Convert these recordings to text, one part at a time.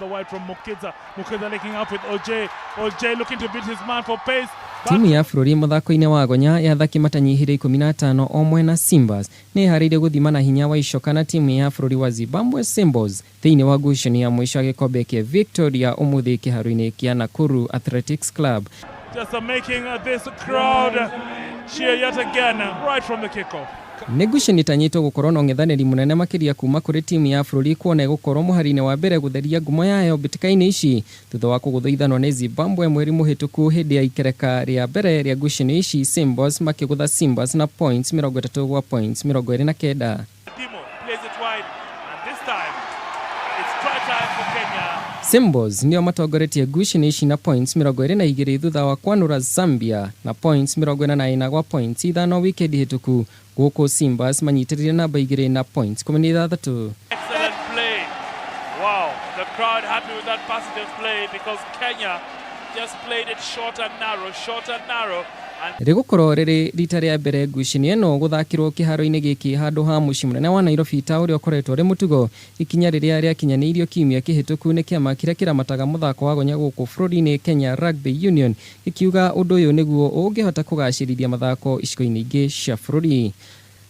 the wide from Mukiza. Mukiza linking up with OJ. OJ looking to beat his man for pace. Timu ya bũrũri mũthako-inĩ wa gonya ya athaki matanyihĩire 15 o mwena Simbas nĩ harĩire gũthimana hinya wa icoka na timu ya bũrũri wa Zimbabwe Simbas thĩinĩ wa ngucanio ya mũico ya gĩkombe kĩa Victoria ũmũthĩ kĩharo-inĩ kĩa Nakuru Athletics Club. Just making this crowd cheer yet again right from the kickoff. Nĩ ngucanio itanyĩtwo gũkorwo na ũng'ethanĩri mũnene makĩria kuma kũrĩ timu ya bũrũri kuona gũkorwo mũhari-inĩ wa mbere gũtheria ngumo yayo mbĩtĩka-inĩ ici thutha wa kũgũthwo ithanwa nĩ Zimbabwe mweri mũhĩtũku hĩndĩ ya ikereka rĩa mbere rĩa ngucanio ici, Simbas makĩgũtha Simbas na points 30 gwa points 29. Simbas nĩo matongoretie ngucanio ici na points 22 thutha wa kwanũra Zambia na points 44 gwa points ithano wikendi hĩtũku. Gũkũ Simbas manyitĩrĩire namba 2 na points 16. Excellent play. Wow, the crowd happy with that positive play because Kenya just played it short and narrow. Rĩgũkorwo rĩrĩ rita rĩa mbere ngucanio ĩno gũthakĩrwo kĩharo-inĩ gĩkĩ handũ ha mũciĩ mũnene wa Nairobi ta ũrĩa ũkoretwo rĩ mũtugo, ikinya rĩrĩa rĩakinyanĩirio kiumia kĩhĩtũku nĩ kĩama kĩrĩa kĩramataga mũthako wa gonya gũkũ bũrũri-inĩ Kenya Rugby Union ikiuga ũndũ ũyũ nĩguo ũngĩhota kũgacĩrithia mathako icigo-inĩ ingĩ cia bũrũri.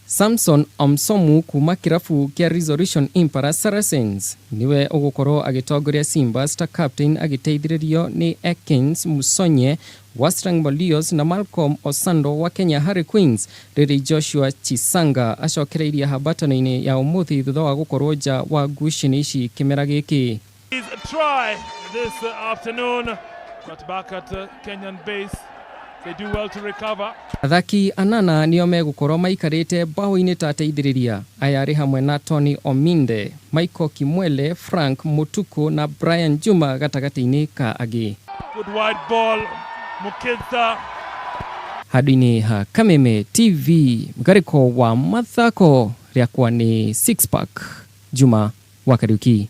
Samson Omsomu kuma kirabu kia Resolution Impala Saracens niwe ũgũkorwo agĩtongoria Simbas ta captain agĩteithĩrĩrio nĩ Ekins Musonye wa Strangmolios na Malcolm Osando wa Kenya Harlequins, rĩrĩ Joshua Chisanga acokereirie hambatano-inĩ ya ũmũthĩ thutha wa gũkorwo nja wa ngucanio ici kĩmera gĩkĩ. Try this afternoon got back at Kenyan base. They do well to recover. Athaki anana nĩo megũkorwo maikarĩte bao-inĩ ta ateithĩrĩria. Aya arĩ hamwe na Tony Ominde, Michael Kimwele, Frank Mutuku na Brian Juma gatagatĩ-inĩ ka angĩ. Good wide ball, Mukiza. Handũ-inĩ ha Kameme TV, mũgarĩko wa mathako rĩakwa nĩ Six Pack Juma wa Kariuki.